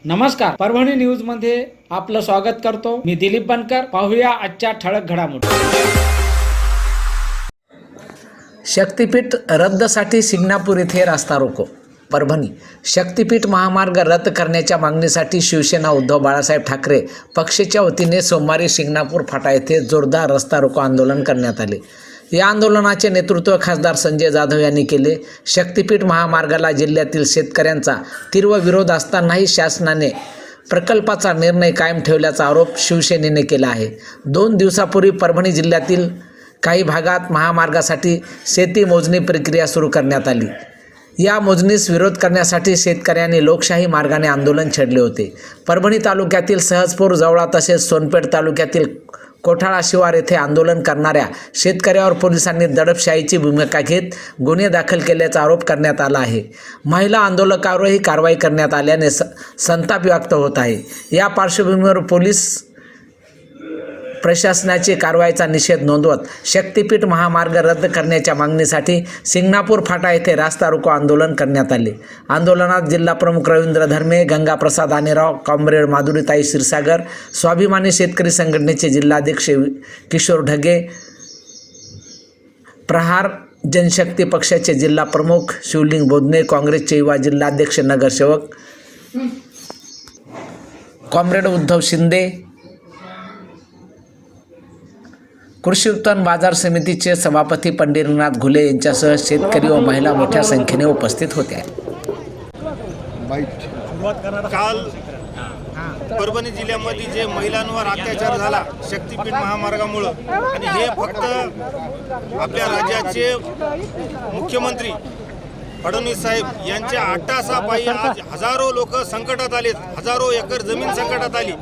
नमस्कार, परभणी न्यूज मध्ये आपलं स्वागत करतो. मी दिलीप बनकर. पाहूया आजच्या ठळक घडामोडी. शक्तीपीठ रद्दसाठी शिंगणापूर येथे रास्ता रोको. परभणी. शक्तीपीठ महामार्ग रद्द करण्याच्या मागणीसाठी शिवसेना उद्धव बाळासाहेब ठाकरे पक्षाच्या वतीने सोमवारी शिंगणापूर फाटा येथे जोरदार रस्ता रोको आंदोलन करण्यात आले. या आंदोलनाचे नेतृत्व खासदार संजय जाधव यांनी केले. शक्तीपीठ महामार्गाला जिल्ह्यातील शेतकऱ्यांचा तीव्र विरोध असतानाही शासनाने प्रकल्पाचा निर्णय कायम ठेवल्याचा आरोप शिवसेनेने केला आहे. 2 दिवसापूर्वी परभणी जिल्ह्यातील काही भागात महामार्गासाठी शेती मोजणी प्रक्रिया सुरू करण्यात आली. या मोजणीस विरोध करण्यासाठी शेतकऱ्यांनी लोकशाही मार्गाने आंदोलन छेडले होते. परभणी तालुक्यातील सहजपूर, जवळा तसेच सोनपेठ तालुक्यातील कोठाळा शिवार येथे आंदोलन करणाऱ्या शेतकऱ्यावर पोलिसांनी दडपशाहीची भूमिका घेत गुन्हे दाखल केल्याचा आरोप करण्यात आला आहे. महिला आंदोलकांवरही कारवाई करण्यात आल्याने संताप व्यक्त होत आहे. या पार्श्वभूमीवर पोलीस प्रशासनाची कारवाईचा निषेध नोंदवत शक्तीपीठ महामार्ग रद्द करण्याच्या मागणीसाठी शिंगणापूर फाटा येथे रास्ता रोको आंदोलन करण्यात आले. आंदोलनात जिल्हाप्रमुख रवींद्र धर्मे, गंगाप्रसाद आनेराव, कॉम्रेड माधुरीताई क्षीरसागर, स्वाभिमानी शेतकरी संघटनेचे जिल्हाध्यक्ष किशोर ढगे, प्रहार जनशक्ती पक्षाचे जिल्हा प्रमुख शिवलिंग बोधने, काँग्रेसचे युवा जिल्हाध्यक्ष नगरसेवक कॉम्रेड उद्धव शिंदे, कृषी उत्पन्न बाजार समितीचे सभापती पंढरीनाथ घुले यांच्यासह शेतकरी व महिला मोठ्या संख्येने उपस्थित होत्या. काल परभणी जिल्ह्यामध्ये जे महिलांवर अत्याचार झाला शक्तीपीठ महामार्गामुळं, आणि हे फक्त आपल्या राज्याचे मुख्यमंत्री फडणवीस साहेब यांच्या अट्टासापायी आज हजारो लोक संकटात आले, हजारो एकर जमीन संकटात आली.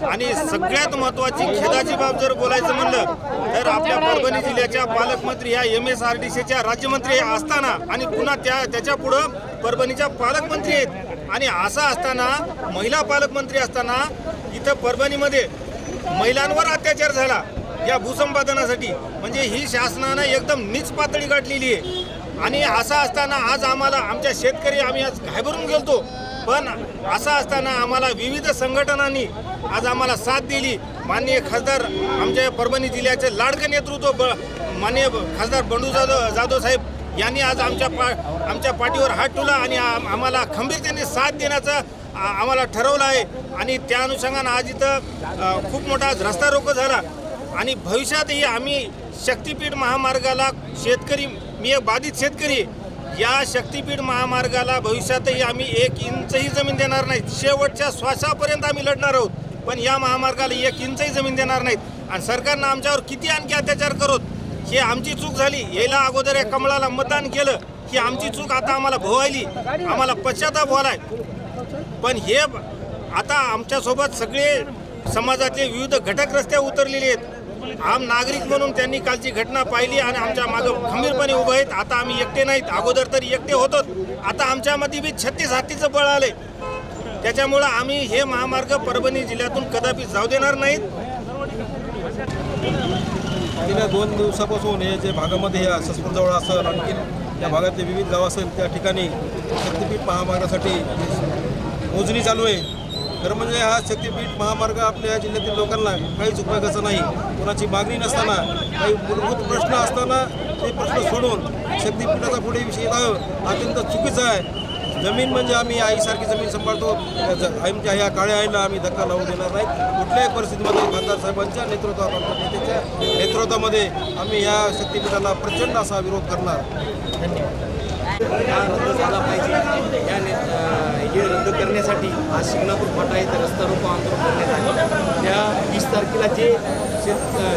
आणि सगळ्यात महत्त्वाची खेदाची बाब जर बोलायचं म्हणलं तर आपल्या परभणी जिल्ह्याच्या पालकमंत्री ह्या MSRDCच्या राज्यमंत्री असताना आणि पुन्हा त्याच्या पुढं परभणीच्या पालकमंत्री आहेत, आणि असं असताना महिला पालकमंत्री असताना इथं परभणीमध्ये महिलांवर अत्याचार झाला या भूसंपादनासाठी, म्हणजे ही शासनानं एकदम नीच पातळी गाठलेली आहे. आणि असं असताना आज आम्हाला आमच्या शेतकरी आम्ही आज घाबरून गेलतो, पण असं असताना आम्हाला विविध संघटनांनी आज आम्हाला साथ दिली. माननीय खासदार आमच्या परभणी जिल्ह्याचे लाडके नेतृत्व माननीय खासदार बंडू जाधव साहेब यांनी आज आमच्या पाठीवर हात ठेवला आणि आम्हाला खंबीरतेने साथ देण्याचं आम्हाला ठरवलं आहे. आणि त्या अनुषंगानं आज इथं खूप मोठा रस्ता रोको झाला. आणि भविष्यातही आम्ही शक्तीपीठ महामार्गाला शेतकरी, मी एक बाधित शेतकरी, या शक्तीपीठ महामार्गाला भविष्यातही आम्ही 1 इंचही जमीन देणार नाहीत. शेवटच्या श्वासापर्यंत आम्ही लढणार आहोत, पण या महामार्गाला 1 इंचही जमीन देणार नाहीत. आणि सरकारनं आमच्यावर किती आणखी अत्याचार करोत, ही आमची चूक झाली. यायला अगोदर या कमळाला मतदान केलं ही आमची चूक आता आम्हाला भोवायली, आम्हाला पश्चाताप व्हायलाय. पण हे आता आमच्यासोबत सगळे समाजातले विविध घटक रस्त्यावर उतरलेले आहेत. आम नागरिक म्हणून त्यांनी कालची घटना पाहिली आणि आमच्या मागं खंबीरपणे उभे आहेत. आता आम्ही एकटे नाहीत, अगोदर तरी एकटे होतो, आता आमच्यामध्ये बी 36 हत्तीचं बळ आले. त्याच्यामुळं आम्ही हे महामार्ग परभणी जिल्ह्यातून कदापि जाऊ देणार नाहीत. गेल्या 2 दिवसापासून हे जे भागामध्ये या ससपूरजवळ असेल, आणखी या भागातले विविध गाव असेल त्या ठिकाणी शक्तीपीठ महामार्गासाठी मोजणी चालू आहे. खरं म्हणजे हा शक्तीपीठ महामार्ग आपल्या जिल्ह्यातील लोकांना काहीच उपयोगाचा नाही. कोणाची मागणी नसताना, काही मूलभूत प्रश्न असताना ते प्रश्न सोडून शक्तीपीठाचा पुढे विषय येणं अत्यंत चुकीचं आहे. जमीन म्हणजे आम्ही आईसारखी जमीन सांभाळतो, आमच्या ह्या काळ्या आईला आम्ही धक्का लावू देणार नाही. कुठल्याही परिस्थितीमध्ये खासदार साहेबांच्या नेतृत्वात, आमच्या नेत्याच्या नेतृत्वामध्ये आम्ही या शक्तीपीठाला प्रचंड असा विरोध करणार. धन्यवाद. झाला पाहिजे हे रद्द करण्यासाठी आज शिंगणापूर फाटा येथे रस्ता रोको आंदोलन करण्यात आले. त्या 20 तारखेला जे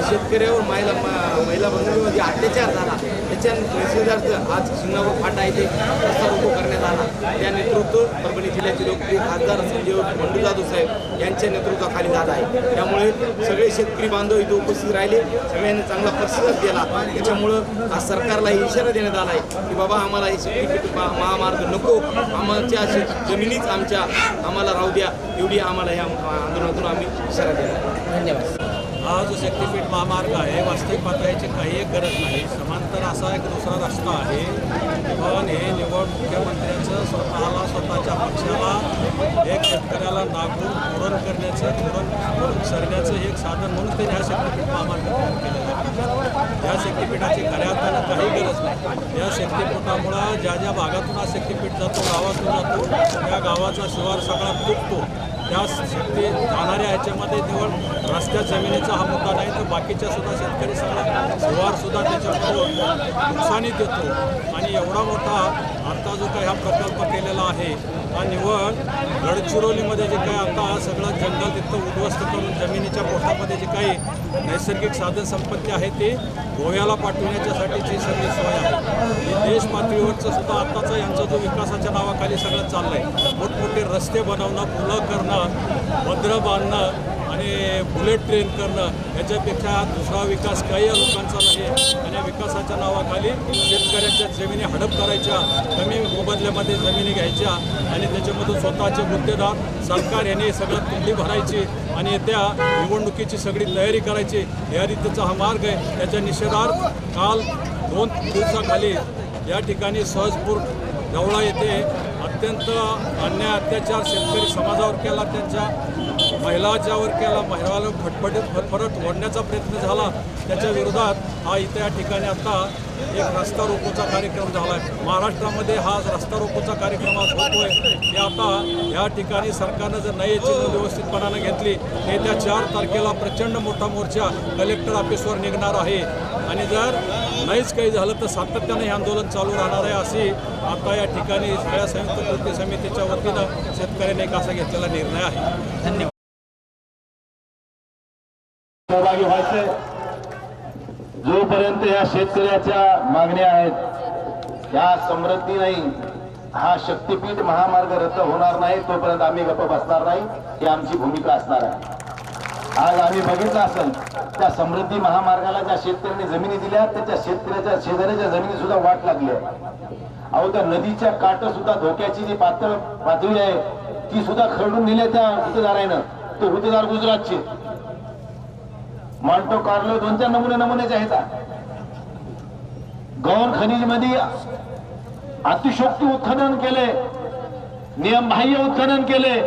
शेतकऱ्यावर महिला बंधूंमध्ये अत्याचार झाला त्याच्या निषेधार्थ आज शिंगणापूर फाटा येथे रस्ता रोको करण्यात आला. त्या नेतृत्व परभणी जिल्ह्याचे लोकप्रिय खासदार संजय बंडू जाधव साहेब यांच्या नेतृत्वाखाली जात आहे. त्यामुळे सगळे शेतकरी बांधव इथे उपस्थित राहिले, सगळ्यांनी चांगला प्रतिसाद दिला. त्याच्यामुळं आज सरकारला इशारा देण्यात आला आहे की बाबा आम्हाला हे शक्तीपीठ महामार्ग नको, आमच्या जमिनीच आम्हाला राहू द्या, एवढी आम्हाला ह्या आंदोलनातून आम्ही इशारा दिला. धन्यवाद. हा जो शक्तीपीठ महामार्ग आहे वास्तविक पाहता याची काही एक गरज नाही. समांतर असा एक दुसरा रस्ता आहे, पण हे निवड मुख्यमंत्र्यांचं स्वतःच्या पक्षाला एक शेतकऱ्याला सुद्धा नागून धोरण करण्याचं धोरण सरण्याचं हे एक साधन म्हणून त्यांनी ह्या शक्तीपीठ महामार्ग तयार केलेला आहे. या शक्तीपीठाची खऱ्या अर्थानं काही गरज नाही. या शक्तीपीठामुळं ज्या ज्या भागातून हा शक्तीपीठ जातो, गावातून जातो, त्या गावाचा शिवार सगळा तुटतो. त्या शक्ती जाणाऱ्या ह्याच्यामध्ये केवळ रस्त्या जमिनीचा हा मुद्दा नाही, तर बाकीच्या सुद्धा शेतकरी सगळा शिवारसुद्धा त्याच्याकडून नुकसानीत येतो. आणि एवढा मोठा आता जो काही हा प्रकल्प केलेला आहे हा निवड गडचिरोलीमध्ये जे काही आता सगळं जंगल तिथं उद्ध्वस्त करून जमिनीच्या पोटामध्ये जे काही नैसर्गिक साधन संपत्ती आहे ते गोव्याला पाठवण्याच्यासाठीची सगळी सोय आहे. ही देश पातळीवरचं सुद्धा आत्ताचा यांचा जो विकासाच्या नावाखाली सगळं चाललं आहे, मोठमोठे रस्ते बनवणं, पुलं करणं, भद्र बांधणं आणि बुलेट ट्रेन करणं, याच्यापेक्षा दुसरा विकास काही या लोकांचा नाही. आणि या विकासाच्या नावाखाली शेतकऱ्यांच्या जमिनी हडप करायच्या, कमी मोबदल्यामध्ये जमिनी घ्यायच्या आणि त्याच्यामधून स्वतःचे गुत्तेदार सरकार याने सगळं तुंडी भरायची आणि त्या निवडणुकीची सगळी तयारी करायची. या रीतीचा हा मार्ग आहे. त्याच्या निषेधार्थ काल 2 दिवसाखाली या ठिकाणी सहजपूर जवळा येथे अत्यंत अन्याय अत्याचार शेतकरी समाजावर केला, त्यांच्या महिलाच्यावर केला, महिलाला फटफट ओढण्याचा प्रयत्न झाला. त्याच्या विरोधात हा इथं या ठिकाणी आता एक रस्ता रोकोचा कार्यक्रम झाला आहे. महाराष्ट्रामध्ये हा रस्ता रोकोचा कार्यक्रम आज होतो आहे. ते आता या ठिकाणी सरकारनं जर नाही याची नोंद व्यवस्थितपणानं घेतली, येत्या 4 तारखेला प्रचंड मोठा मोर्चा कलेक्टर ऑफिसवर निघणार आहे. आणि जर नाहीच काही झालं तर सातत्याने हे आंदोलन चालू राहणार आहे, अशी आता या ठिकाणी सगळ्या संयुक्त कृती समितीच्या वतीनं शेतकऱ्यांनी एक असा घेतलेला निर्णय आहे. धन्यवाद. सहभागी व्हायचे. जोपर्यंत या शेतकऱ्याच्या मागण्या आहेत, या समृद्धी नाही, हा शक्तीपीठ महामार्ग रद्द होणार नाही, तोपर्यंत आम्ही गप्प बसणार नाही. ही आमची भूमिका असणार आहे. आज आम्ही बघितलं असेल त्या समृद्धी महामार्गाला ज्या शेतकऱ्यांनी जमिनी दिल्या, त्याच्या शेतकऱ्याच्या शेजाऱ्याच्या जमिनी सुद्धा वाट लागली आहे. अहो, त्या नदीच्या काठ सुद्धा धोक्याची जी पातळी आहे ती सुद्धा खरडून दिली त्या गुत्तेदारानं. तो गुत्तेदार गुजरातचे मॉन्टो कार्लो 2-4 नमुन्याचे आहेत. गौण खनिज मध्ये अतिशयोक्ती उत्खनन केले, नियमबाह्य उत्खनन केले.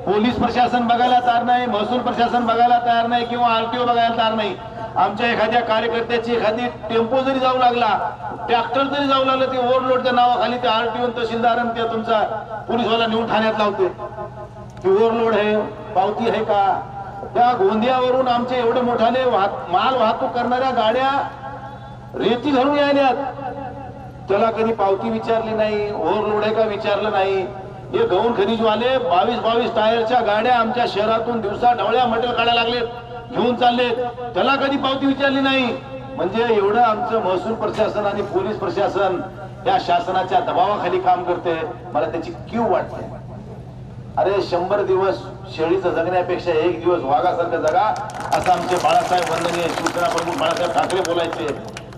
पोलीस प्रशासन बघायला तयार नाही, महसूल प्रशासन बघायला तयार नाही किंवा आरटीओ बघायला तयार नाही. आमच्या एखाद्या कार्यकर्त्याची एखादी टेम्पो जरी जाऊ लागला, ट्रॅक्टर जरी जाऊ लागलं, ते ओव्हरलोडच्या नावाखाली ते आरटीओ तहसीलदार आणि ते तुमचा पोलीसवाला नेऊन ठाण्यात लावते. ती ओव्हरलोड आहे, पावती आहे का? त्या गोंदियावरून आमचे एवढे मोठाले माल वाहतूक करणाऱ्या गाड्या रेती धरून यायल्यात, त्याला कधी पावती विचारली नाही, ओव्हरलोड आहे का विचारलं नाही. हे गौण खनिजवाले 22 टायरच्या गाड्या आमच्या शहरातून दिवसा ढवळ्या मटेरियल काढायला लागलेत, घेऊन चाललेत, त्याला कधी पावती विचारली नाही. म्हणजे एवढं आमचं महसूल प्रशासन आणि पोलीस प्रशासन या शासनाच्या दबावाखाली काम करते. मला त्याची कीव वाटते. अरे 100 दिवस शेळीचं जगण्यापेक्षा 1 दिवस वाघासारखं जगा, असं आमचे बाळासाहेब वंदनीय शिवसेना प्रमुख बाळासाहेब ठाकरे बोलायचे.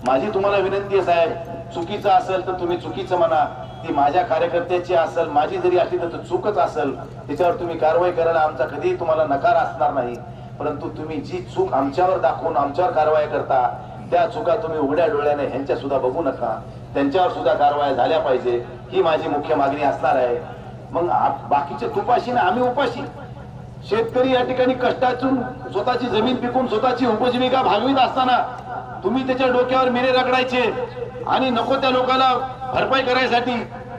माझी तुम्हाला विनंती आहे साहेब, चुकीचं असेल तर तुम्ही चुकीचं म्हणा, ती माझ्या कार्यकर्त्याची असेल, माझी जरी असली तर चूकच असेल, त्याच्यावर तुम्ही कारवाई करायला आमचा कधी तुम्हाला नकार असणार नाही. परंतु तुम्ही जी चूक आमच्यावर दाखवून आमच्यावर कारवाई करता, त्या चुका तुम्ही उघड्या डोळ्याने ह्यांच्या सुद्धा बघू नका, त्यांच्यावर सुद्धा कारवाई झाल्या पाहिजे, ही माझी मुख्य मागणी असणार आहे. मग बाकीचे तुपाशी ना आम्ही उपाशी. शेतकरी या ठिकाणी कष्टातून स्वतःची जमीन पिकून स्वतःची उपजीविका भागवीत असताना तुम्ही त्याच्या डोक्यावर मिरे रगडायचे आणि नको त्या लोकांना भरपाई करायसाठी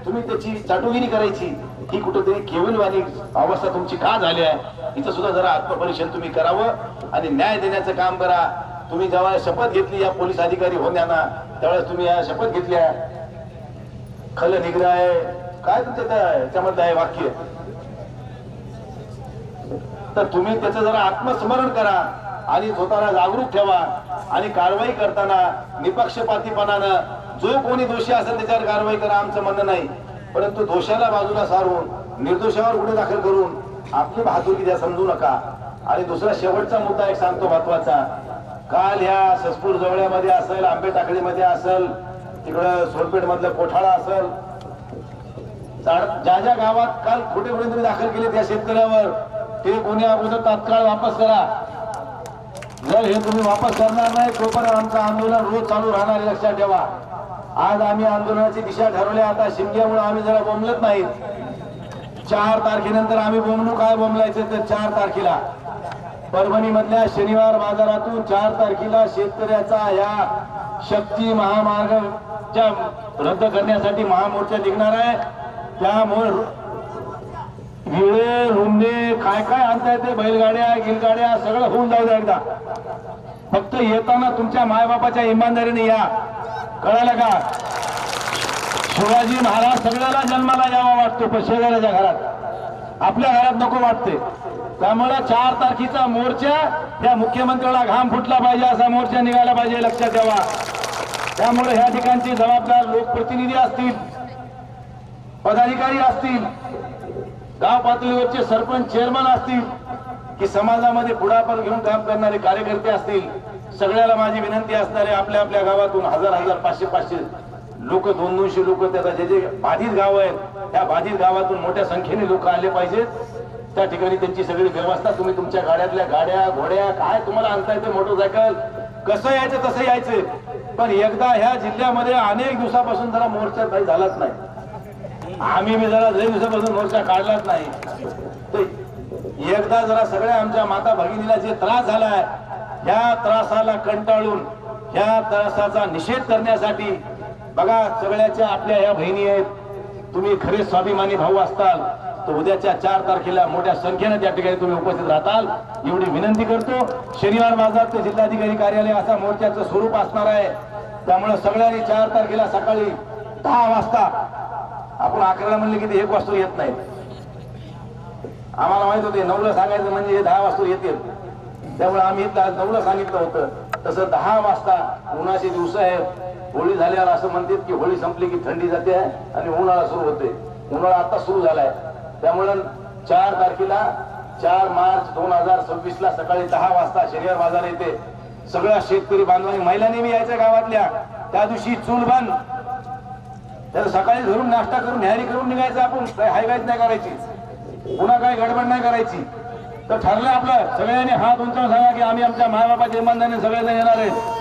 तुम्ही त्याची चाटुगिरी करायची. ही कुठेतरी केवलवाणी अवस्था तुमची का झाली आहे, हिचं सुद्धा जरा आत्मपरीक्षण तुम्ही करावं आणि न्याय देण्याचं काम करा. तुम्ही जेव्हा शपथ घेतली या पोलीस अधिकारी होण्याना, त्यावेळेस तुम्ही या शपथ घेतल्या खल निग्रह आहे काय तुमच्या त्याच्यामध्ये आहे वाक्य, तर तुम्ही त्याचं जरा आत्मस्मरण करा आणि स्वतःला जागरूक ठेवा. आणि कारवाई करताना निपक्षपातीपणानं जो कोणी दोषी असेल त्याच्यावर कारवाई करा, आमचं म्हणणं नाही. परंतु दोषाला बाजूला सारून निर्दोषावर गुन्हे दाखल करून आपली बहादुरी द्या समजू नका. आणि दुसरा शेवटचा मुद्दा एक सांगतो महत्वाचा. काल ह्या ससपूर जवळ्यामध्ये असेल, आंबे टाकळीमध्ये असेल, तिकडं सोनपेठ मधलं कोठाळा असेल, ज्या ज्या गावात काल खोटे गुन्हे तुम्ही दाखल केले त्या शेतकऱ्यावर, ते गुन्हे अगोदर तात्काळ वापस करा. जर हे तुम्ही वापस करणार नाही तोपर्यंत आमचं आंदोलन रोज चालू राहणार, लक्षात ठेवा. आज आम्ही आंदोलनाची दिशा ठरवली. आता शिमग्यामुळे आम्ही जरा बोंबलत नाही. 4 तारखेनंतर आम्ही बोंबलू काय बोंबलायचं तर 4 तारखेला परभणी मधल्या शनिवार बाजारातून 4 तारखेला शेतकऱ्याचा या शक्ती महामार्गच्या रद्द करण्यासाठी महामोर्चा निघणार आहे. त्यामुळे विळे रुंदे काय काय आणता येते बैलगाड्या गिलगाड्या सगळं होऊन जाऊ द्या एकदा. फक्त येताना तुमच्या मायबापाच्या इमानदारीने या. कळालं का? शिवाजी महाराज सगळ्याला जन्माला यावा वाटतो पण शेजाऱ्याच्या घरात आपल्या घरात नको वाटते. त्यामुळे 4 तारखेचा मोर्चा या मुख्यमंत्र्याला घाम फुटला पाहिजे असा मोर्चा निघाला पाहिजे लक्षात ठेवा. त्यामुळे ह्या ठिकाणचे जबाबदार लोकप्रतिनिधी असतील पदाधिकारी असतील गाव पातळीवरचे सरपंच चेअरमन असतील की समाजामध्ये पुढाकार घेऊन काम करणारे कार्यकर्ते असतील सगळ्याला माझी विनंती असणार आहे आपल्या आपल्या गावातून 1000 500 लोक 200 लोक त्याचा जे जे बाधित गाव आहेत त्या बाधित गावातून मोठ्या संख्येने लोक आले पाहिजेत. त्या ठिकाणी त्यांची सगळी व्यवस्था तुम्ही तुमच्या गाड्यातल्या गाड्या घोड्या काय तुम्हाला आणता येते मोटरसायकल कसं यायचं तसं यायचं. पण एकदा ह्या जिल्ह्यामध्ये अनेक दिवसापासून जरा मोर्चा काही झालाच नाही. आम्ही बी जरा लई दिवसापासून मोर्चा काढलाच नाही. तर एकदा जरा सगळ्या आमच्या माता भगिनीला जे त्रास झालाय ह्या त्रासाला कंटाळून ह्या त्रासाचा निषेध करण्यासाठी बघा सगळ्याच्या आपल्या ह्या बहिणी आहेत. तुम्ही खरे स्वाभिमानी भाऊ असताल तर उद्याच्या 4 तारखेला मोठ्या संख्येने त्या ठिकाणी तुम्ही उपस्थित राहताल एवढी विनंती करतो. शनिवार बाजार ते जिल्हाधिकारी कार्यालय असा मोर्चाचं स्वरूप असणार आहे. त्यामुळे सगळ्यांनी 4 तारखेला सकाळी 10 वाजता आपण 11ला म्हणले की ते 1 वाजता येत नाही. आम्हाला माहित होते 9ला सांगायचं म्हणजे हे 10 वाजता येतील. त्यामुळे आम्ही 9ला सांगितलं होतं. तसं 10 वाजता उन्हाचे दिवस आहेत. होळी झाल्यावर असं म्हणतात की होळी संपली की थंडी जाते आणि उन्हाळा सुरू होते. उन्हाळा आता सुरू झालाय. त्यामुळे 4 तारखेला 4 मार्च 2026 ला सकाळी 10 वाजता शनिवार बाजार येते. सगळ्या शेतकरी बांधवांनी महिलांनी बी यायच्या गावातल्या त्या दिवशी चूल बंद त्याला सकाळी घरून नाश्ता करून न्यारी करून निघायचं. आपण काही हायगाईच नाही करायची पुन्हा काही गडबड नाही करायची. तर ठरलं आपलं सगळ्यांनी हात उंचावून सांगा की आम्ही आमच्या मायबापाच्या इमानदारीने सगळेजण येणार आहेत.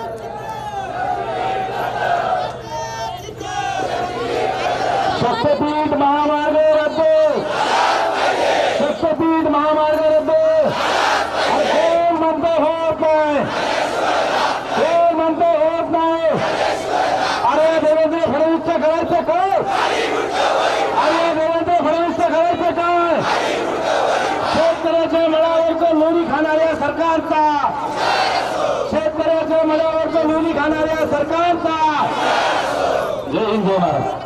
शक्तीपीठ महामार्ग रद्द शक्तीपीठ महामार्ग रद्द. कोण म्हणतो होत नाही कोण म्हणतो होत नाही. अरे देवेंद्र फडणवीसचं करायचं काय अरे देवेंद्र फडणवीसचं करायचं काय. शेतकऱ्याच्या मळावरचं लोणी खाणाऱ्या सरकारचा शेतकऱ्याच्या मळावरचं लोणी खाणाऱ्या सरकारचा. जय हिंद जय महाराष्ट्र.